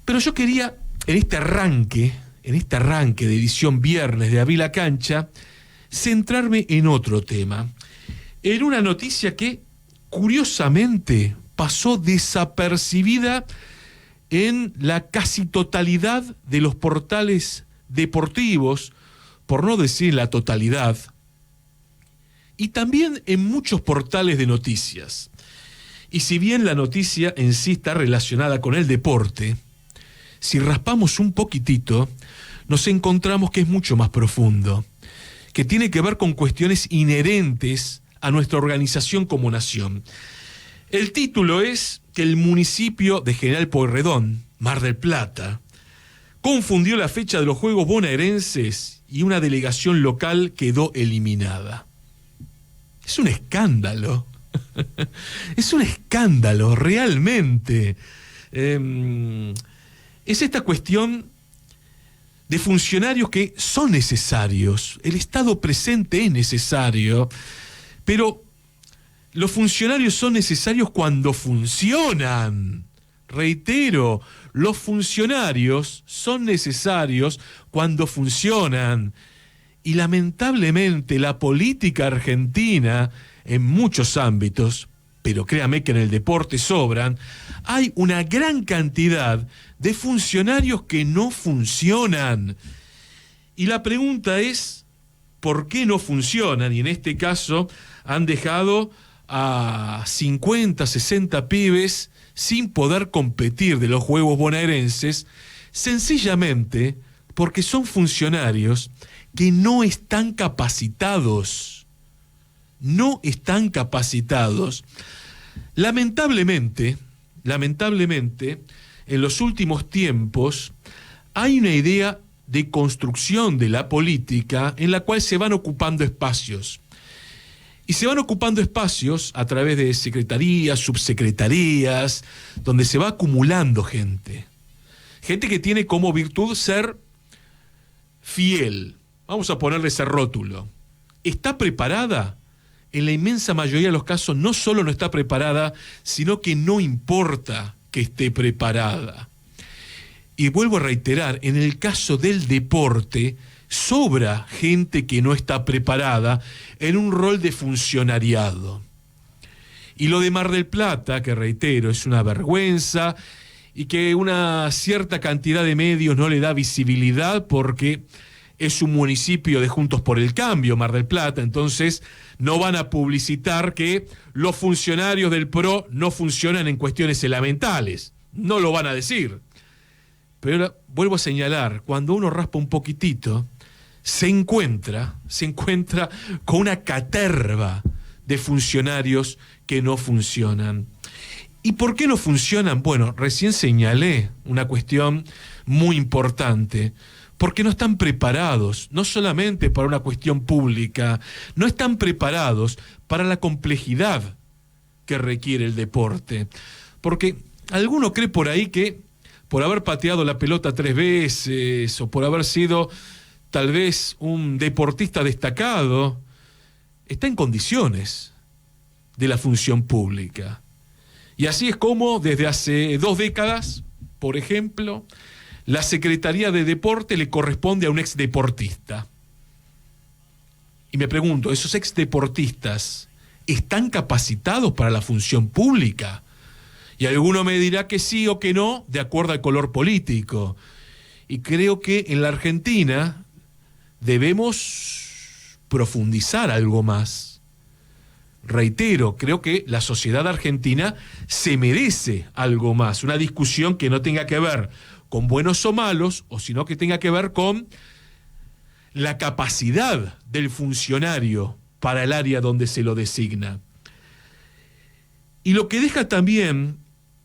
Pero yo quería, en este arranque de edición viernes de Abrí la Cancha, centrarme en otro tema, en una noticia que, curiosamente, pasó desapercibida en la casi totalidad de los portales deportivos, por no decir la totalidad, y también en muchos portales de noticias. Y si bien la noticia en sí está relacionada con el deporte, si raspamos un poquitito, nos encontramos que es mucho más profundo, que tiene que ver con cuestiones inherentes a nuestra organización como nación. El título es que el municipio de General Pueyrredón, Mar del Plata, confundió la fecha de los Juegos Bonaerenses y una delegación local quedó eliminada. Es un escándalo. Es un escándalo, realmente. Es esta cuestión de funcionarios que son necesarios. El Estado presente es necesario, pero los funcionarios son necesarios cuando funcionan. Reitero, los funcionarios son necesarios cuando funcionan. Y lamentablemente la política argentina, en muchos ámbitos, pero créame que en el deporte sobran, hay una gran cantidad de funcionarios que no funcionan. Y la pregunta es, ¿por qué no funcionan? Y en este caso han dejado a 50, 60 pibes sin poder competir de los Juegos Bonaerenses, sencillamente porque son funcionarios que no están capacitados. No están capacitados. Lamentablemente, en los últimos tiempos hay una idea de construcción de la política en la cual se van ocupando espacios. Y se van ocupando espacios a través de secretarías, subsecretarías, donde se va acumulando gente. Gente que tiene como virtud ser fiel. Vamos a ponerle ese rótulo. ¿Está preparada? En la inmensa mayoría de los casos no solo no está preparada, sino que no importa que esté preparada. Y vuelvo a reiterar, en el caso del deporte, sobra gente que no está preparada en un rol de funcionariado. Y lo de Mar del Plata, que reitero, es una vergüenza y que una cierta cantidad de medios no le da visibilidad porque es un municipio de Juntos por el Cambio, Mar del Plata, entonces no van a publicitar que los funcionarios del PRO no funcionan en cuestiones elementales, no lo van a decir. Pero vuelvo a señalar, cuando uno raspa un poquitito, se encuentra con una caterva de funcionarios que no funcionan. ¿Y por qué no funcionan? Bueno, recién señalé una cuestión muy importante. Porque no están preparados, no solamente para una cuestión pública, no están preparados para la complejidad que requiere el deporte. Porque alguno cree por ahí que por haber pateado la pelota 3 veces o por haber sido tal vez un deportista destacado, está en condiciones de la función pública. Y así es como desde hace 2 décadas, por ejemplo, la Secretaría de Deporte le corresponde a un exdeportista. Y me pregunto, ¿esos exdeportistas están capacitados para la función pública? Y alguno me dirá que sí o que no, de acuerdo al color político. Y creo que en la Argentina debemos profundizar algo más. Reitero, creo que la sociedad argentina se merece algo más, una discusión que no tenga que ver con buenos o malos, o sino que tenga que ver con la capacidad del funcionario para el área donde se lo designa. Y lo que deja también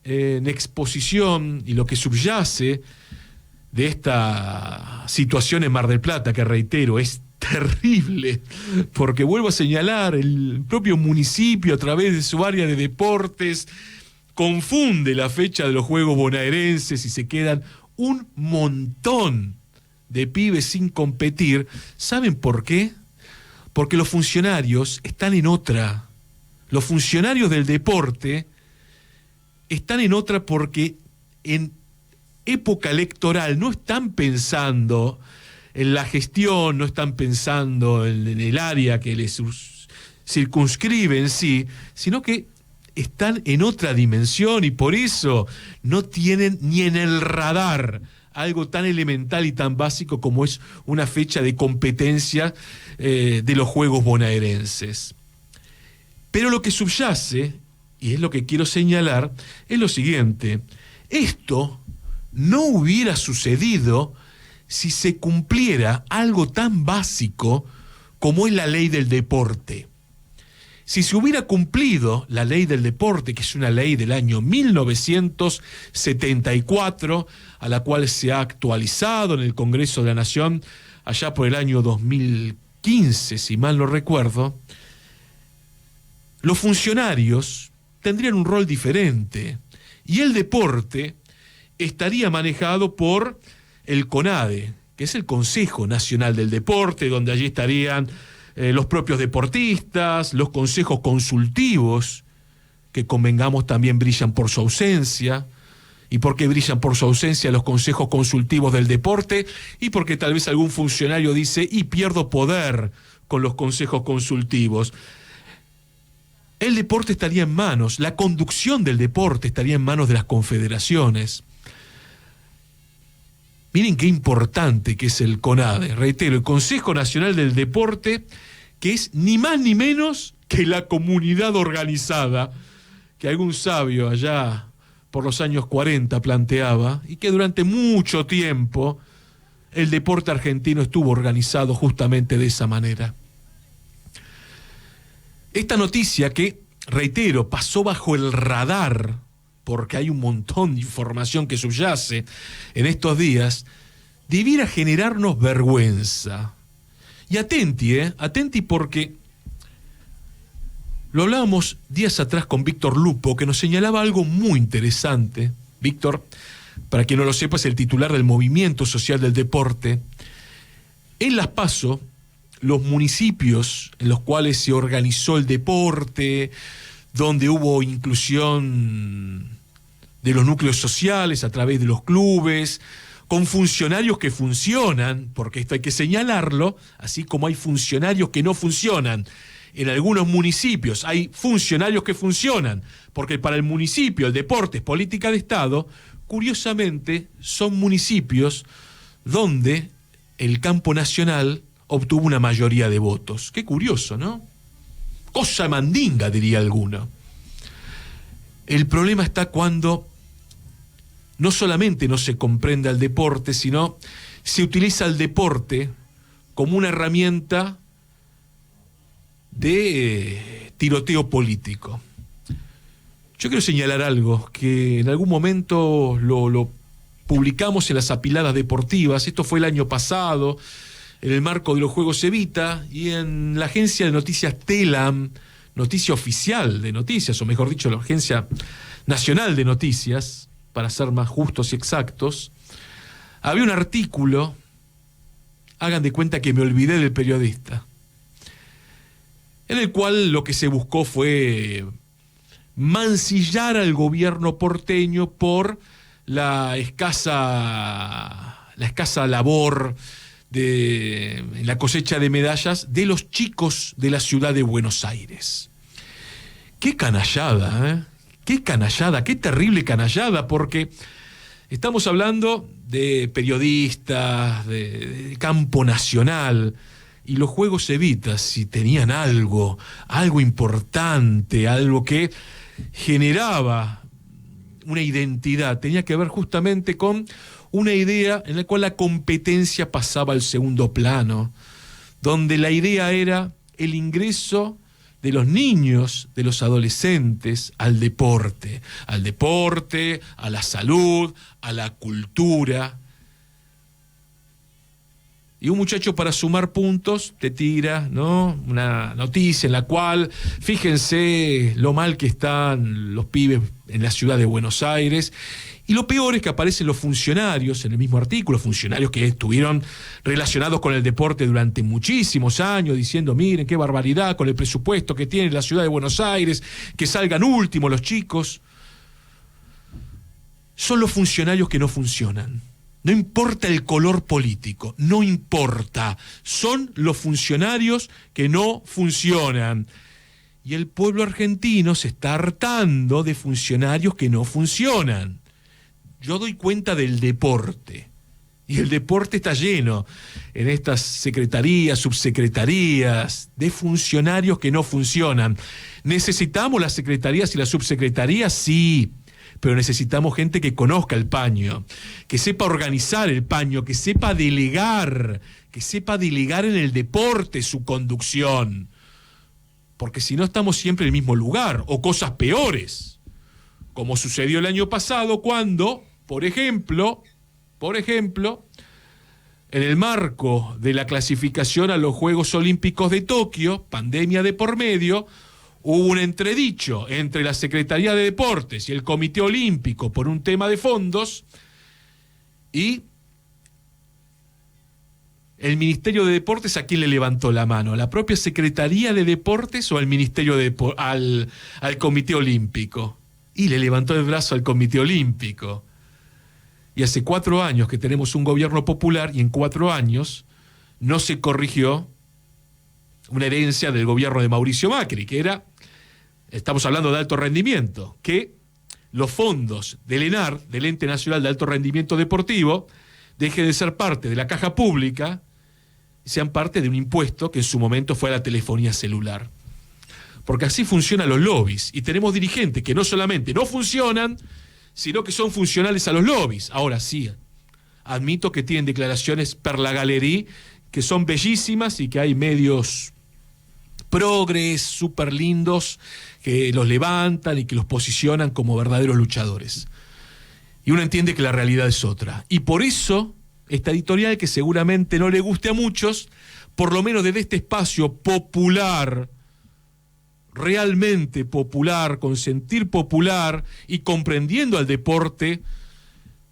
en exposición y lo que subyace de esta situación en Mar del Plata, que reitero, es terrible, porque vuelvo a señalar, el propio municipio a través de su área de deportes confunde la fecha de los Juegos Bonaerenses y se quedan un montón de pibes sin competir. ¿Saben por qué? Porque los funcionarios están en otra. Los funcionarios del deporte están en otra porque en época electoral no están pensando en la gestión, no están pensando en el área que les circunscribe en sí, sino que están en otra dimensión y por eso no tienen ni en el radar algo tan elemental y tan básico como es una fecha de competencia de los Juegos bonaerenses. Pero lo que subyace, y es lo que quiero señalar, es lo siguiente: esto no hubiera sucedido si se cumpliera algo tan básico como es la ley del deporte. Si se hubiera cumplido la ley del deporte, que es una ley del año 1974, a la cual se ha actualizado en el Congreso de la Nación allá por el año 2015, si mal no recuerdo, los funcionarios tendrían un rol diferente y el deporte estaría manejado por el CONADE, que es el Consejo Nacional del Deporte, donde allí estarían los propios deportistas, los consejos consultivos, que convengamos también brillan por su ausencia. ¿Y por qué brillan por su ausencia los consejos consultivos del deporte? Y porque tal vez algún funcionario dice, y pierdo poder con los consejos consultivos. El deporte estaría en manos, la conducción del deporte estaría en manos de las confederaciones. Miren qué importante que es el CONADE, reitero, el Consejo Nacional del Deporte, que es ni más ni menos que la comunidad organizada, que algún sabio allá por los años 40 planteaba, y que durante mucho tiempo el deporte argentino estuvo organizado justamente de esa manera. Esta noticia que, reitero, pasó bajo el radar, porque hay un montón de información que subyace en estos días, debiera generarnos vergüenza. Y atenti porque lo hablábamos días atrás con Víctor Lupo, que nos señalaba algo muy interesante. Víctor, para quien no lo sepa, es el titular del Movimiento Social del Deporte. En Las PASO, los municipios en los cuales se organizó el deporte, donde hubo inclusión de los núcleos sociales a través de los clubes, con funcionarios que funcionan, porque esto hay que señalarlo, así como hay funcionarios que no funcionan. En algunos municipios hay funcionarios que funcionan, porque para el municipio el deporte es política de Estado. Curiosamente, son municipios donde el campo nacional obtuvo una mayoría de votos. Qué curioso, ¿no? Cosa mandinga, diría alguno. El problema está cuando no solamente no se comprende al deporte, sino se utiliza el deporte como una herramienta de tiroteo político. Yo quiero señalar algo que en algún momento lo publicamos en las apiladas deportivas. Esto fue el año pasado, en el marco de los Juegos Evita, y en la agencia de noticias Telam, noticia oficial de noticias, o mejor dicho, la Agencia Nacional de Noticias, para ser más justos y exactos, había un artículo, hagan de cuenta que me olvidé del periodista, en el cual lo que se buscó fue mancillar al gobierno porteño por la escasa labor en la cosecha de medallas de los chicos de la ciudad de Buenos Aires. Qué canallada, ¿eh? Qué canallada, qué terrible canallada, porque estamos hablando de periodistas, de campo nacional, y los Juegos Evita, si tenían algo importante, algo que generaba una identidad, tenía que ver justamente con una idea en la cual la competencia pasaba al segundo plano, donde la idea era el ingreso de los niños, de los adolescentes, al deporte, a la salud, a la cultura. Y un muchacho, para sumar puntos, te tira, ¿no?, una noticia en la cual, fíjense lo mal que están los pibes en la ciudad de Buenos Aires. Y lo peor es que aparecen los funcionarios en el mismo artículo, funcionarios que estuvieron relacionados con el deporte durante muchísimos años, diciendo, miren qué barbaridad con el presupuesto que tiene la ciudad de Buenos Aires, que salgan últimos los chicos. son los funcionarios que no funcionan. No importa el color político, no importa. Son los funcionarios que no funcionan. Y el pueblo argentino se está hartando de funcionarios que no funcionan. Yo doy cuenta del deporte. Y el deporte está lleno en estas secretarías, subsecretarías, de funcionarios que no funcionan. ¿Necesitamos las secretarías y las subsecretarías? Sí, pero necesitamos gente que conozca el paño, que sepa organizar el paño, que sepa delegar en el deporte su conducción. Porque si no estamos siempre en el mismo lugar, o cosas peores, como sucedió el año pasado cuando, por ejemplo, en el marco de la clasificación a los Juegos Olímpicos de Tokio, pandemia de por medio, hubo un entredicho entre la Secretaría de Deportes y el Comité Olímpico por un tema de fondos, y el Ministerio de Deportes, ¿a quién le levantó la mano? ¿A la propia Secretaría de Deportes o al Ministerio de al Comité Olímpico? Y le levantó el brazo al Comité Olímpico. Y hace 4 años que tenemos un gobierno popular y en 4 años no se corrigió una herencia del gobierno de Mauricio Macri, que era, estamos hablando de alto rendimiento, que los fondos del ENAR, del Ente Nacional de Alto Rendimiento Deportivo, dejen de ser parte de la caja pública y sean parte de un impuesto que en su momento fue a la telefonía celular. Porque así funcionan los lobbies, y tenemos dirigentes que no solamente no funcionan, sino que son funcionales a los lobbies. Ahora sí, admito que tienen declaraciones per la galería que son bellísimas y que hay medios progres, súper lindos, que los levantan y que los posicionan como verdaderos luchadores. Y uno entiende que la realidad es otra. Y por eso, esta editorial, que seguramente no le guste a muchos, por lo menos desde este espacio popular, realmente popular, con sentir popular y comprendiendo al deporte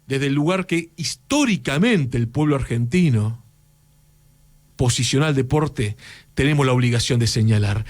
desde el lugar que históricamente el pueblo argentino posiciona al deporte, tenemos la obligación de señalar.